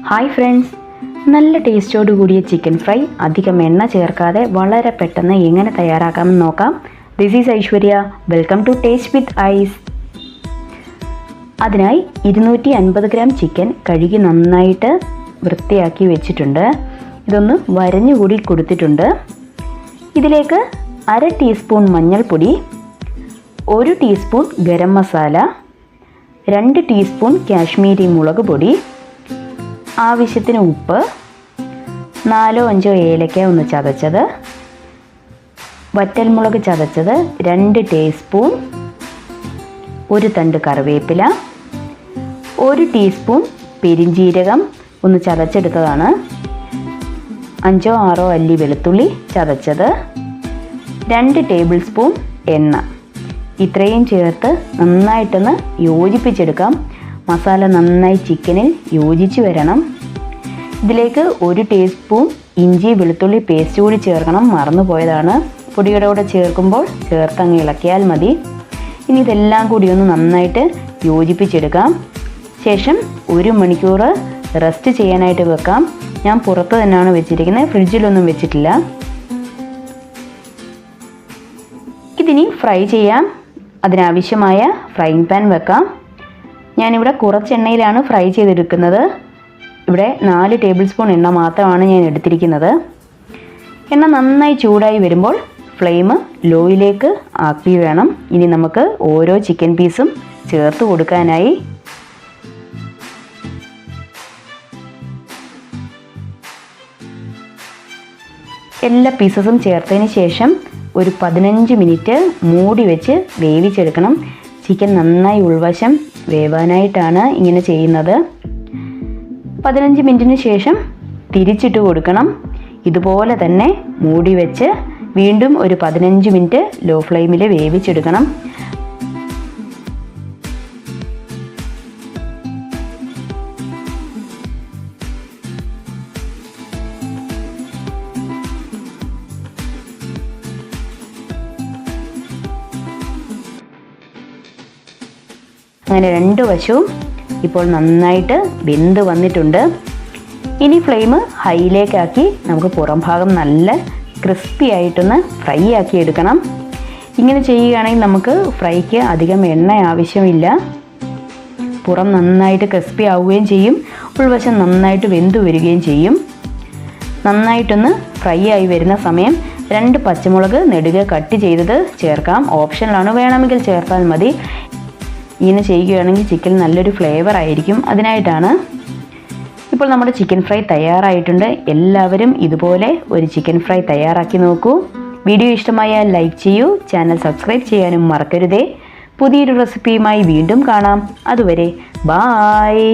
Hi friends, നല്ല ടേസ്റ്റോട് കൂടിയ chicken fry അധികം എണ്ണ ചേർക്കാതെ വളരെ പെട്ടെന്ന് എങ്ങനെ തയ്യാറാക്കാമെന്ന് നോക്കാം. This is Aishwarya. Welcome to taste with ice. അതിനായി 250 ഗ്രാം ചിക്കൻ കഴുകി നന്നായിട്ട് വൃത്തിയാക്കി വെച്ചിട്ടുണ്ട്. ഇതൊന്ന് വരഞ്ഞുകൂടി കൊടുത്തിട്ടുണ്ട്. ഇതിലേക്ക് 1/2 ടീസ്പൂൺ മഞ്ഞൾപ്പൊടി, 1 ടീസ്പൂൺ ഗരം മസാല, 2 ടീസ്പൂൺ കാശ്മീരി മുളക് പൊടി, ആവശ്യത്തിന് ഉപ്പ്, 4-5 ഏലക്ക ഒന്ന് ചതച്ചത്, വറ്റൽമുളക് ചതച്ചത് 2 ടീസ്പൂൺ, 1 തണ്ട് കറിവേപ്പില, 1 ടീസ്പൂൺ പെരിഞ്ജീരകം ഒന്ന് ചതച്ചെടുത്തതാണ്, 5-6 അല്ലി വെളുത്തുള്ളി ചതച്ചത്, 2 ടേബിൾ സ്പൂൺ എണ്ണ. ഇത്രയും ചേർത്ത് നന്നായിട്ടൊന്ന് യോജിപ്പിച്ചെടുക്കാം. മസാല നന്നായി ചിക്കനിൽ യോജിച്ച് വരണം. ഇതിലേക്ക് 1 ടീസ്പൂൺ ഇഞ്ചി വെളുത്തുള്ളി പേസ്റ്റ് കൂടി ചേർക്കണം. മറന്നു പോയതാണ്. പൊടിയുടെ കൂടെ ചേർക്കുമ്പോൾ ചേർത്തങ്ങ് ഇളക്കിയാൽ മതി. ഇനി ഇതെല്ലാം കൂടി ഒന്ന് നന്നായിട്ട് യോജിപ്പിച്ചെടുക്കാം. ശേഷം 1 മണിക്കൂർ റെസ്റ്റ് ചെയ്യാനായിട്ട് വെക്കാം. ഞാൻ പുറത്ത് തന്നെയാണ് വെച്ചിരിക്കുന്നത്, ഫ്രിഡ്ജിലൊന്നും വെച്ചിട്ടില്ല. ഇതിനി ഫ്രൈ ചെയ്യാം. അതിനാവശ്യമായ ഫ്രൈങ് പാൻ വെക്കാം. ഞാനിവിടെ കുറച്ച് എണ്ണയിലാണ് ഫ്രൈ ചെയ്തെടുക്കുന്നത്. ഇവിടെ 4 ടേബിൾ സ്പൂൺ എണ്ണ മാത്രമാണ് ഞാൻ എടുത്തിരിക്കുന്നത്. എണ്ണ നന്നായി ചൂടായി വരുമ്പോൾ ഫ്ലെയിം ലോയിലേക്ക് ആക്കി വേണം ഇനി നമുക്ക് ഓരോ ചിക്കൻ പീസും ചേർത്ത് കൊടുക്കാനായി. എല്ലാ പീസസും ചേർത്തതിന് ശേഷം ഒരു 15 മിനിറ്റ് മൂടി വെച്ച് വേവിച്ചെടുക്കണം. ചിക്കൻ നന്നായി ഉൾവശം വേവാനായിട്ടാണ് ഇങ്ങനെ ചെയ്യുന്നത്. 15 മിനിറ്റിന് ശേഷം തിരിച്ചിട്ട് കൊടുക്കണം. ഇതുപോലെ തന്നെ മൂടി വെച്ച് വീണ്ടും ഒരു 15 മിനിറ്റ് ലോ ഫ്ലെയിമിൽ വേവിച്ചെടുക്കണം. അങ്ങനെ 2 വശവും ഇപ്പോൾ നന്നായിട്ട് വെന്ത് വന്നിട്ടുണ്ട്. ഇനി ഫ്ലെയിം ഹൈയിലേക്കാക്കി നമുക്ക് പുറം ഭാഗം നല്ല ക്രിസ്പി ആയിട്ടൊന്ന് ഫ്രൈ ആക്കി എടുക്കണം. ഇങ്ങനെ ചെയ്യുകയാണെങ്കിൽ നമുക്ക് ഫ്രൈക്ക് അധികം എണ്ണ ആവശ്യമില്ല. പുറം നന്നായിട്ട് ക്രിസ്പി ആവുകയും ചെയ്യും, ഉൾവശം നന്നായിട്ട് വെന്ത് വരികയും ചെയ്യും. നന്നായിട്ടൊന്ന് ഫ്രൈ ആയി വരുന്ന സമയം 2 പച്ചമുളക് നെടുകെ കട്ട് ചെയ്തത് ചേർക്കാം. ഓപ്ഷനിലാണ്, വേണമെങ്കിൽ ചേർത്താൽ മതി. ഇങ്ങനെ ചെയ്യുകയാണെങ്കിൽ ചിക്കൻ നല്ലൊരു ഫ്ലേവർ ആയിരിക്കും, അതിനായിട്ടാണ്. ഇപ്പോൾ നമ്മുടെ ചിക്കൻ ഫ്രൈ തയ്യാറായിട്ടുണ്ട്. എല്ലാവരും ഇതുപോലെ ഒരു ചിക്കൻ ഫ്രൈ തയ്യാറാക്കി നോക്കൂ. വീഡിയോ ഇഷ്ടമായാൽ ലൈക്ക് ചെയ്യൂ. ചാനൽ സബ്സ്ക്രൈബ് ചെയ്യാനും മറക്കരുതേ. പുതിയൊരു റെസിപ്പിയുമായി വീണ്ടും കാണാം. അതുവരെ ബായ്.